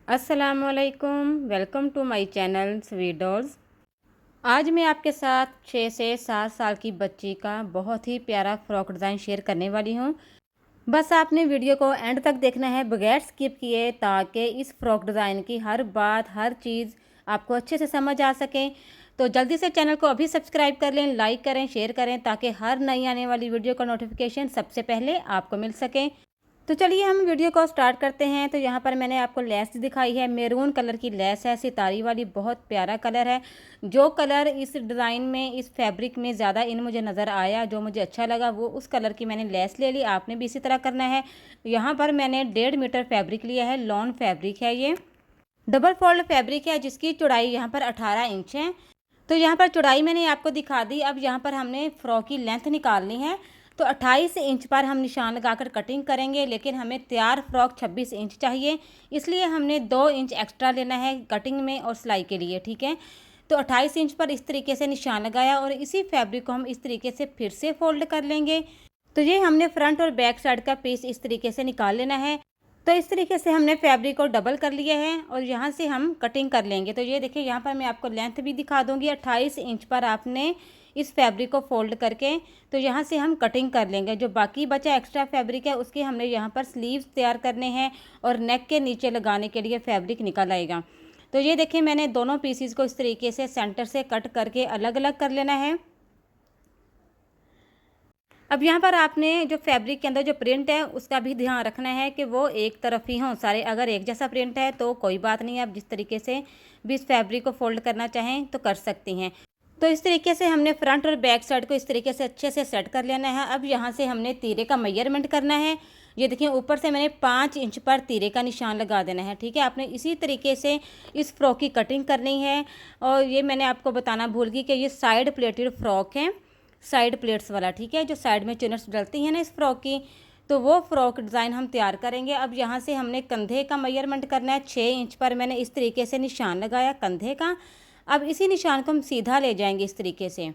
अस्सलामुअलैकुम, welcome to my channel sweet dolls. आज मैं आपके साथ 6 से 7 साल की बच्ची का बहुत ही प्यारा फ्रॉक डिज़ाइन शेयर करने वाली हूँ। बस आपने वीडियो को एंड तक देखना है बगैर स्किप किए, ताकि इस फ्रॉक डिज़ाइन की हर बात हर चीज़ आपको अच्छे से समझ आ सके। तो जल्दी से चैनल को अभी सब्सक्राइब कर लें, लाइक करें, शेयर करें, ताकि हर नई आने वाली वीडियो का नोटिफिकेशन सबसे पहले आपको मिल सके। तो चलिए हम वीडियो को स्टार्ट करते हैं। तो यहाँ पर मैंने आपको लेस दिखाई है, मैरून कलर की लेस है, सितारी वाली, बहुत प्यारा कलर है। जो कलर इस डिज़ाइन में, इस फैब्रिक में ज़्यादा इन मुझे नज़र आया, जो मुझे अच्छा लगा, वो उस कलर की मैंने लेस ले ली। आपने भी इसी तरह करना है। यहाँ पर मैंने 1.5 मीटर फैब्रिक लिया है, लॉन फैब्रिक है, ये डबल फोल्ड फैब्रिक है, जिसकी चौड़ाई यहाँ पर 18 इंच है। तो यहाँ पर चौड़ाई मैंने आपको दिखा दी। अब यहाँ पर हमने फ्रॉक की लेंथ निकालनी है। तो 28 इंच पर हम निशान लगाकर कटिंग करेंगे, लेकिन हमें तैयार फ्रॉक 26 इंच चाहिए, इसलिए हमने 2 इंच एक्स्ट्रा लेना है कटिंग में और सिलाई के लिए। ठीक है, तो 28 इंच पर इस तरीके से निशान लगाया और इसी फैब्रिक को हम इस तरीके से फिर से फोल्ड कर लेंगे। तो ये हमने फ्रंट और बैक साइड का पीस इस तरीके से निकाल लेना है। तो इस तरीके से हमने फैब्रिक को डबल कर लिया है और यहाँ से हम कटिंग कर लेंगे। तो ये देखिए, यहाँ पर मैं आपको लेंथ भी दिखा दूँगी। 28 इंच पर आपने इस फैब्रिक को फोल्ड करके तो यहाँ से हम कटिंग कर लेंगे। जो बाकी बचा एक्स्ट्रा फैब्रिक है, उसके हमने यहाँ पर स्लीव्स तैयार करने हैं और नेक के नीचे लगाने के लिए फैब्रिक निकल आएगा। तो ये देखिए, मैंने दोनों पीसीज को इस तरीके से सेंटर से कट करके अलग अलग कर लेना है। अब यहाँ पर आपने जो फैब्रिक के अंदर जो प्रिंट है, उसका भी ध्यान रखना है कि वो एक तरफ ही हों सारे। अगर एक जैसा प्रिंट है तो कोई बात नहीं, आप जिस तरीके से भी इस फैब्रिक को फोल्ड करना चाहें तो कर सकती हैं। तो इस तरीके से हमने फ्रंट और बैक साइड को इस तरीके से अच्छे से सेट कर लेना है। अब यहाँ से हमने तीरे का मेजरमेंट करना है। ये देखिए, ऊपर से मैंने 5 इंच पर तीरे का निशान लगा देना है। ठीक है, आपने इसी तरीके से इस फ्रॉक की कटिंग करनी है। और ये मैंने आपको बताना भूल गई कि ये साइड प्लेटेड फ्रॉक है, साइड प्लेट्स वाला। ठीक है, जो साइड में चुनट्स डलती हैं ना इस फ्रॉक की, तो वो फ्रॉक डिज़ाइन हम तैयार करेंगे। अब यहाँ से हमने कंधे का मेजरमेंट करना है। 6 इंच पर मैंने इस तरीके से निशान लगाया कंधे का। अब इसी निशान को हम सीधा ले जाएंगे इस तरीके से।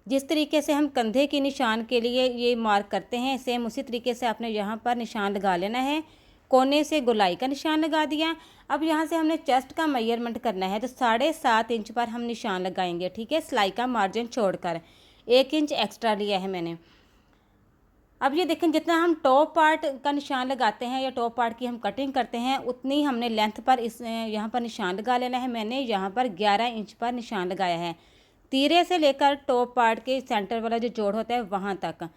जिस तरीके से हम कंधे के निशान के लिए ये मार्क करते हैं, सेम उसी तरीके से आपने यहाँ पर निशान लगा लेना है। कोने से गोलाई का निशान लगा दिया। अब यहाँ से हमने चेस्ट का मेजरमेंट करना है। तो 7.5 इंच पर हम निशान लगाएंगे। ठीक है, सिलाई का मार्जिन छोड़कर 1 इंच एक्स्ट्रा लिया है मैंने। अब ये देखें, जितना हम टॉप पार्ट का निशान लगाते हैं या टॉप पार्ट की हम कटिंग करते हैं, उतनी हमने लेंथ पर इस यहाँ पर निशान लगा लेना है। मैंने यहाँ पर 11 इंच पर निशान लगाया है। तीरे से लेकर टॉप पार्ट के सेंटर वाला जो जोड़ होता है वहाँ तक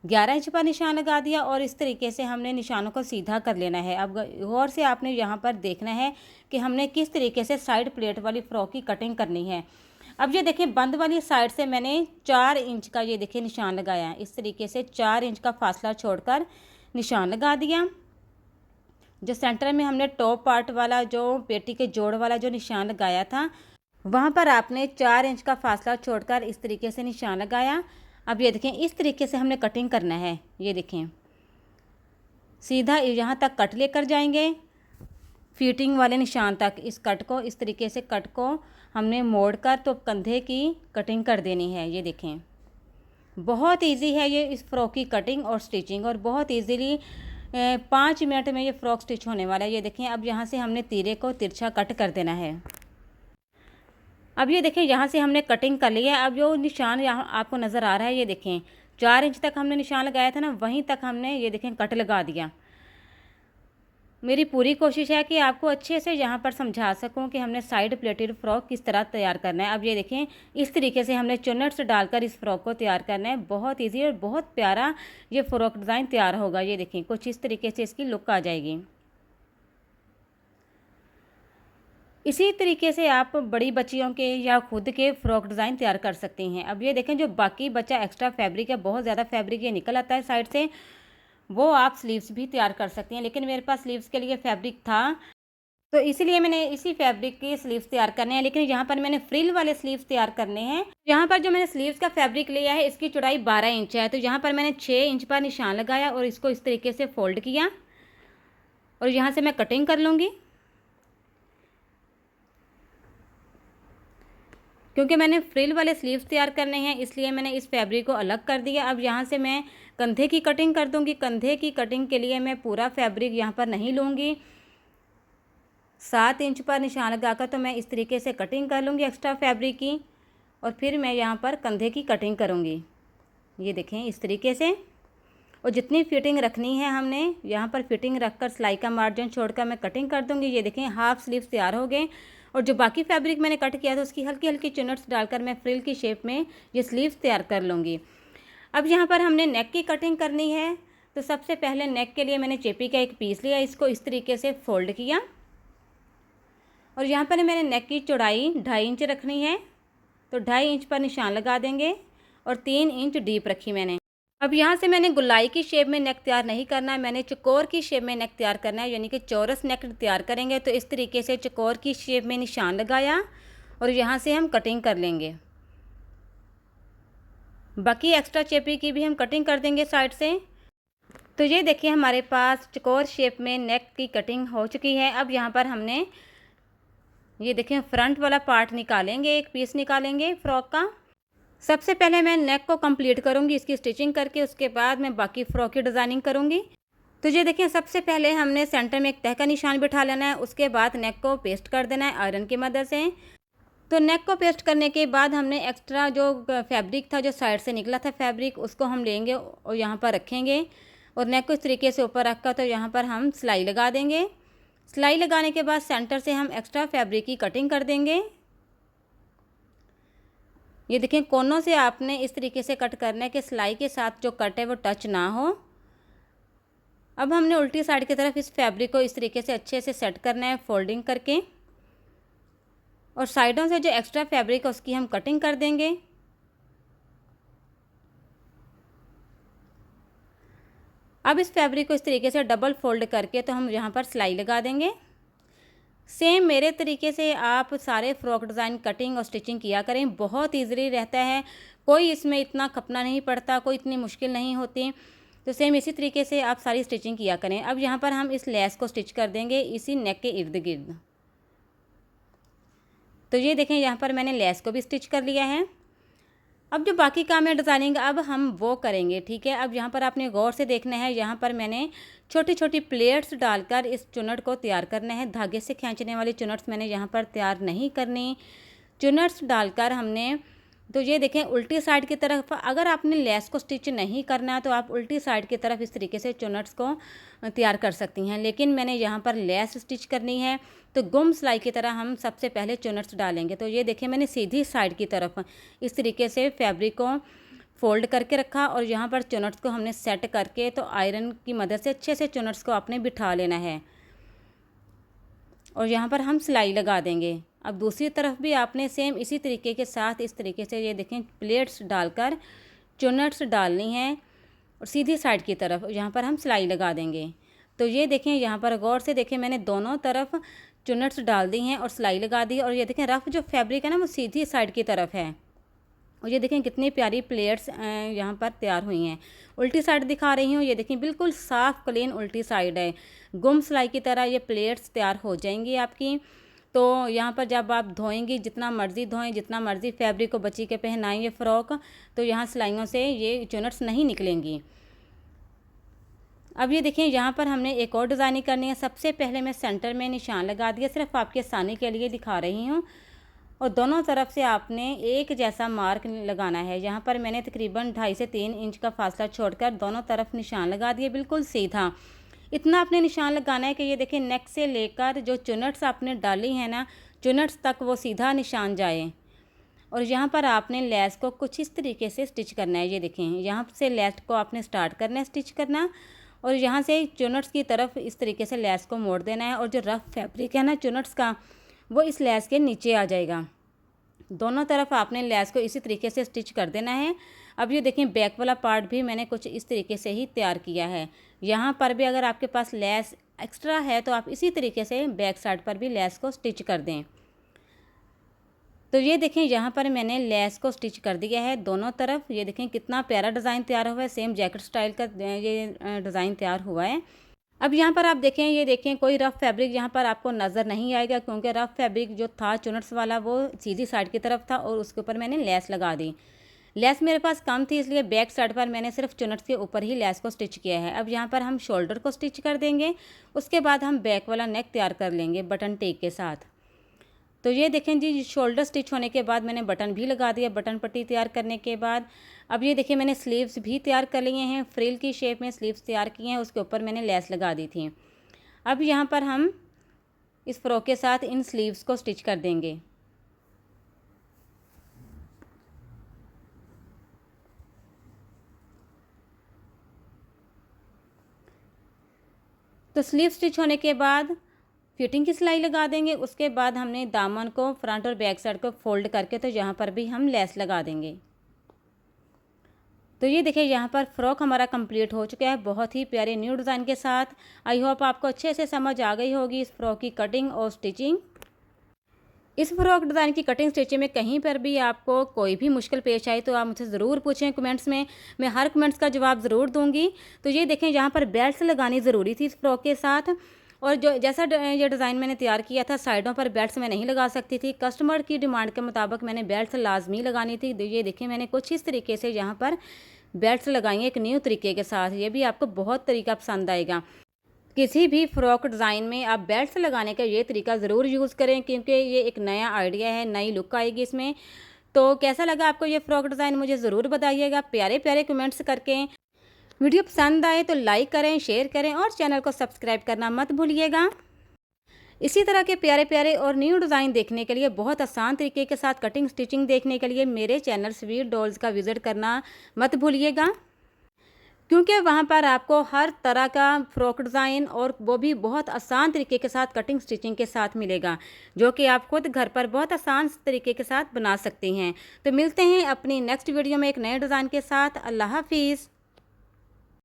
11 इंच पर निशान लगा दिया और इस तरीके से हमने निशानों को सीधा कर लेना है। अब गौर से आपने यहाँ पर देखना है कि हमने किस तरीके से साइड प्लेट वाली फ्रॉक की कटिंग करनी है। अब ये देखिए, बंद वाली साइड से मैंने 4 इंच का ये देखिए निशान लगाया। इस तरीके से 4 इंच का फासला छोड़कर निशान लगा दिया। जो सेंटर में हमने टॉप पार्ट वाला, जो पेटी के जोड़ वाला जो निशान लगाया था, वहाँ पर आपने 4 इंच का फासला छोड़कर इस तरीके से निशान लगाया। अब ये देखें, इस तरीके से हमने कटिंग करना है। ये देखें, सीधा यहाँ तक कट लेकर जाएंगे फिटिंग वाले निशान तक। इस कट को, इस तरीके से कट को हमने मोड़कर तो कंधे की कटिंग कर देनी है। ये देखें, बहुत इजी है ये इस फ्रॉक की कटिंग और स्टिचिंग, और बहुत इजीली 5 मिनट में ये फ्रॉक स्टिच होने वाला है। ये देखें, अब यहाँ से हमने तीरे को तिरछा कट कर देना है। अब ये देखें, यहाँ से हमने कटिंग कर लिया है। अब जो निशान यहाँ आपको नज़र आ रहा है, ये देखें 4 इंच तक हमने निशान लगाया था ना, वहीं तक हमने ये देखें कट लगा दिया। मेरी पूरी कोशिश है कि आपको अच्छे से यहाँ पर समझा सकूं कि हमने साइड प्लेटेड फ्रॉक किस तरह तैयार करना है। अब ये देखें, इस तरीके से हमने चुन्नट्स डालकर इस फ्रॉक को तैयार करना है। बहुत इजी और बहुत प्यारा ये फ्रॉक डिज़ाइन तैयार होगा। ये देखें, कुछ इस तरीके से इसकी लुक आ जाएगी। इसी तरीके से आप बड़ी बच्चियों के या खुद के फ्रॉक डिज़ाइन तैयार कर सकती हैं। अब ये देखें, जो बाकी बचा एक्स्ट्रा फैब्रिक है, बहुत ज़्यादा फैब्रिक ये निकल आता है साइड से, वो आप स्लीव्स भी तैयार कर सकती हैं। लेकिन मेरे पास स्लीव्स के लिए फैब्रिक था, तो इसीलिए मैंने इसी फैब्रिक के स्लीव्स तैयार करने हैं। लेकिन यहाँ पर मैंने फ्रिल वाले स्लीव्स तैयार करने हैं। यहाँ पर जो मैंने स्लीव्स का फैब्रिक लिया है, इसकी चौड़ाई 12 इंच है। तो यहाँ पर मैंने 6 इंच पर निशान लगाया और इसको इस तरीके से फोल्ड किया और यहाँ से मैं कटिंग कर लूँगी। क्योंकि मैंने फ्रिल वाले स्लीव्स तैयार करने हैं, इसलिए मैंने इस फैब्रिक को अलग कर दिया। अब यहाँ से मैं कंधे की कटिंग कर दूँगी। कंधे की कटिंग के लिए मैं पूरा फैब्रिक यहाँ पर नहीं लूँगी, 7 इंच पर निशान लगाकर तो मैं इस तरीके से कटिंग कर लूँगी एक्स्ट्रा फैब्रिक की, और फिर मैं यहाँ पर कंधे की कटिंग करूँगी। ये देखें इस तरीके से, और जितनी फिटिंग रखनी है हमने यहाँ पर फिटिंग रखकर सिलाई का मार्जिन छोड़कर मैं कटिंग कर दूँगी। ये देखें हाफ स्लीव्स तैयार हो गए, और जो बाकी फैब्रिक मैंने कट किया था उसकी हल्की हल्की चुनट्स डालकर मैं फ्रिल की शेप में ये स्लीव्स तैयार कर लूँगी। अब यहाँ पर हमने नेक की कटिंग करनी है, तो सबसे पहले नेक के लिए मैंने चेपी का एक पीस लिया, इसको इस तरीके से फोल्ड किया, और यहाँ पर मैंने नेक की चौड़ाई 2.5 इंच रखनी है, तो 2.5 इंच पर निशान लगा देंगे, और 3 इंच डीप रखी मैंने। अब यहाँ से मैंने गुलाई की शेप में नेक तैयार नहीं करना है, मैंने चकोर की शेप में नेक तैयार करना है, यानी कि चौरस नेक तैयार करेंगे। तो इस तरीके से चकोर की शेप में निशान लगाया, और यहाँ से हम कटिंग कर लेंगे। बाकी एक्स्ट्रा चेपी की भी हम कटिंग कर देंगे साइड से। तो ये देखिए हमारे पास चकोर शेप में नेक की कटिंग हो चुकी है। अब यहाँ पर हमने ये देखें फ्रंट वाला पार्ट निकालेंगे, एक पीस निकालेंगे फ्रॉक का। सबसे पहले मैं नेक को कंप्लीट करूँगी इसकी स्टिचिंग करके, उसके बाद मैं बाकी फ्रॉक की डिज़ाइनिंग करूँगी। तो ये देखें सबसे पहले हमने सेंटर में एक तह का निशान बिठा लेना है, उसके बाद नेक को पेस्ट कर देना है आयरन की मदद से। तो नेक को पेस्ट करने के बाद हमने एक्स्ट्रा जो फैब्रिक था, जो साइड से निकला था फैब्रिक, उसको हम लेंगे और यहाँ पर रखेंगे, और नेक को इस तरीके से ऊपर रखकर तो यहाँ पर हम सिलाई लगा देंगे। सिलाई लगाने के बाद सेंटर से हम एक्स्ट्रा फैब्रिक की कटिंग कर देंगे। ये देखें कोनों से आपने इस तरीके से कट करना है कि सिलाई के साथ जो कट है वो टच ना हो। अब हमने उल्टी साइड की तरफ इस फैब्रिक को इस तरीके से अच्छे से सेट करना है फोल्डिंग करके, और साइडों से जो एक्स्ट्रा फैब्रिक है उसकी हम कटिंग कर देंगे। अब इस फैब्रिक को इस तरीके से डबल फोल्ड करके तो हम यहाँ पर सिलाई लगा देंगे। सेम मेरे तरीके से आप सारे फ्रॉक डिज़ाइन कटिंग और स्टिचिंग किया करें, बहुत ईज़िली रहता है, कोई इसमें इतना खपना नहीं पड़ता, कोई इतनी मुश्किल नहीं होती। तो सेम इसी तरीके से आप सारी स्टिचिंग किया करें। अब यहाँ पर हम इस लेस को स्टिच कर देंगे इसी नेक के इर्द गिर्द। तो ये देखें यहाँ पर मैंने लेस को भी स्टिच कर लिया है। अब जो बाकी काम है डिज़ाइनिंग अब हम वो करेंगे, ठीक है। अब यहाँ पर आपने गौर से देखना है, यहाँ पर मैंने छोटी छोटी प्लेट्स डालकर इस चुनट को तैयार करना है। धागे से खींचने वाली चुनट्स मैंने यहाँ पर तैयार नहीं करनी, चुनट्स डालकर हमने। तो ये देखें उल्टी साइड की तरफ, अगर आपने लेस को स्टिच नहीं करना है तो आप उल्टी साइड की तरफ इस तरीके से चुनट्स को तैयार कर सकती हैं, लेकिन मैंने यहाँ पर लेस स्टिच करनी है, तो गुम सिलाई की तरह हम सबसे पहले चुनट्स डालेंगे। तो ये देखें मैंने सीधी साइड की तरफ इस तरीके से फैब्रिक को फोल्ड करके रखा, और यहाँ पर चुनट्स को हमने सेट करके तो आयरन की मदद से अच्छे से चुनट्स को आपने बिठा लेना है, और यहाँ पर हम सिलाई लगा देंगे। अब दूसरी तरफ भी आपने सेम इसी तरीके के साथ इस तरीके से ये देखें प्लेट्स डालकर चुनट्स डालनी है, और सीधी साइड की तरफ यहाँ पर हम सिलाई लगा देंगे। तो ये देखें यहाँ पर गौर से देखें मैंने दोनों तरफ चुनट्स डाल दी हैं और सिलाई लगा दी, और ये देखें रफ जो फैब्रिक है ना वो सीधी साइड की तरफ है, और ये देखें कितनी प्यारी प्लेट्स यहाँ पर तैयार हुई हैं। उल्टी साइड दिखा रही हूँ, ये देखें बिल्कुल साफ़ क्लीन उल्टी साइड है, गुम सिलाई की तरह ये प्लेट्स तैयार हो जाएंगी आपकी। तो यहाँ पर जब आप धोएंगी, जितना मर्ज़ी धोएं, जितना मर्ज़ी फैब्रिक को बची के पहनाएं ये फ़्रॉक, तो यहाँ सिलाइयों से ये चुनट्स नहीं निकलेंगी। अब ये देखें यहाँ पर हमने एक और डिज़ाइनिंग करनी है। सबसे पहले मैं सेंटर में निशान लगा दिया, सिर्फ आपके आसानी के लिए दिखा रही हूँ, और दोनों तरफ से आपने एक जैसा मार्क लगाना है। यहाँ पर मैंने तकरीबन 2.5 से 3 इंच का फासला छोड़कर दोनों तरफ निशान लगा दिए, बिल्कुल सीधा। इतना आपने निशान लगाना है कि ये देखें नेक से लेकर जो चुनट्स आपने डाली है ना चुनट्स तक वो सीधा निशान जाए, और यहाँ पर आपने लेस को कुछ इस तरीके से स्टिच करना है। ये देखें यहाँ से लेस को आपने स्टार्ट करना है स्टिच करना, और यहाँ से चुनट्स की तरफ इस तरीके से लेस को मोड़ देना है, और जो रफ फैब्रिक है ना चुनट्स का वो इस लेस के नीचे आ जाएगा। दोनों तरफ आपने लेस को इसी तरीके से स्टिच कर देना है। अब ये देखें बैक वाला पार्ट भी मैंने कुछ इस तरीके से ही तैयार किया है। यहाँ पर भी अगर आपके पास लेस एक्स्ट्रा है तो आप इसी तरीके से बैक साइड पर भी लेस को स्टिच कर दें। तो ये देखें यहाँ पर मैंने लेस को स्टिच कर दिया है दोनों तरफ। ये देखें कितना प्यारा डिज़ाइन तैयार हुआ है, सेम जैकेट स्टाइल का ये डिज़ाइन तैयार हुआ है। अब यहाँ पर आप देखें, ये देखें कोई रफ़ फैब्रिक यहाँ पर आपको नज़र नहीं आएगा, क्योंकि रफ़ फैब्रिक जो था चुनट्स वाला वो सीधी साइड की तरफ था और उसके ऊपर मैंने लेस लगा दी। लेस मेरे पास कम थी, इसलिए बैक साइड पर मैंने सिर्फ चुनट के ऊपर ही लेस को स्टिच किया है। अब यहाँ पर हम शोल्डर को स्टिच कर देंगे, उसके बाद हम बैक वाला नेक तैयार कर लेंगे बटन टेक के साथ। तो ये देखें जी, शोल्डर स्टिच होने के बाद मैंने बटन भी लगा दिया। बटन पट्टी तैयार करने के बाद अब ये देखिए मैंने स्लीव्स भी तैयार कर लिए हैं, फ्रिल की शेप में स्लीव्स तैयार किए हैं, उसके ऊपर मैंने लेस लगा दी थी। अब यहाँ पर हम इस फ्रॉक के साथ इन स्लीव्स को स्टिच कर देंगे। तो स्लीव स्टिच होने के बाद फिटिंग की सिलाई लगा देंगे। उसके बाद हमने दामन को फ्रंट और बैक साइड को फोल्ड करके तो यहाँ पर भी हम लेस लगा देंगे। तो ये देखिए यहाँ पर फ्रॉक हमारा कंप्लीट हो चुका है, बहुत ही प्यारे न्यू डिज़ाइन के साथ। आई होप आपको अच्छे से समझ आ गई होगी इस फ्रॉक की कटिंग और स्टिचिंग। इस फ्रॉक डिज़ाइन की कटिंग स्टिचिंग में कहीं पर भी आपको कोई भी मुश्किल पेश आई तो आप मुझसे ज़रूर पूछें कमेंट्स में, मैं हर कमेंट्स का जवाब ज़रूर दूंगी। तो ये देखें यहाँ पर बेल्ट्स लगानी ज़रूरी थी इस फ्रॉक के साथ, और जो जैसा ये डिज़ाइन मैंने तैयार किया था साइडों पर बेल्ट्स मैं नहीं लगा सकती थी। कस्टमर की डिमांड के मुताबिक मैंने बेल्ट्स लाजमी लगानी थी। ये देखिए मैंने कुछ इस तरीके से यहाँ पर बेल्ट्स लगाएंगे एक न्यू तरीके के साथ। ये भी आपको बहुत तरीका पसंद आएगा। किसी भी फ्रॉक डिज़ाइन में आप बेल्ट्स लगाने का ये तरीका ज़रूर यूज़ करें, क्योंकि ये एक नया आइडिया है, नई लुक आएगी इसमें। तो कैसा लगा आपको ये फ्रॉक डिज़ाइन मुझे ज़रूर बताइएगा प्यारे प्यारे कमेंट्स करके। वीडियो पसंद आए तो लाइक करें, शेयर करें और चैनल को सब्सक्राइब करना मत भूलिएगा। इसी तरह के प्यारे प्यारे और न्यू डिज़ाइन देखने के लिए, बहुत आसान तरीके के साथ कटिंग स्टिचिंग देखने के लिए मेरे चैनल स्वीट डॉल्स का विज़िट करना मत भूलिएगा, क्योंकि वहाँ पर आपको हर तरह का फ्रॉक डिज़ाइन और वो भी बहुत आसान तरीके के साथ कटिंग स्टिचिंग के साथ मिलेगा, जो कि आप खुद घर पर बहुत आसान तरीके के साथ बना सकती हैं। तो मिलते हैं अपनी नेक्स्ट वीडियो में एक नए डिज़ाइन के साथ। अल्लाह हाफिज़।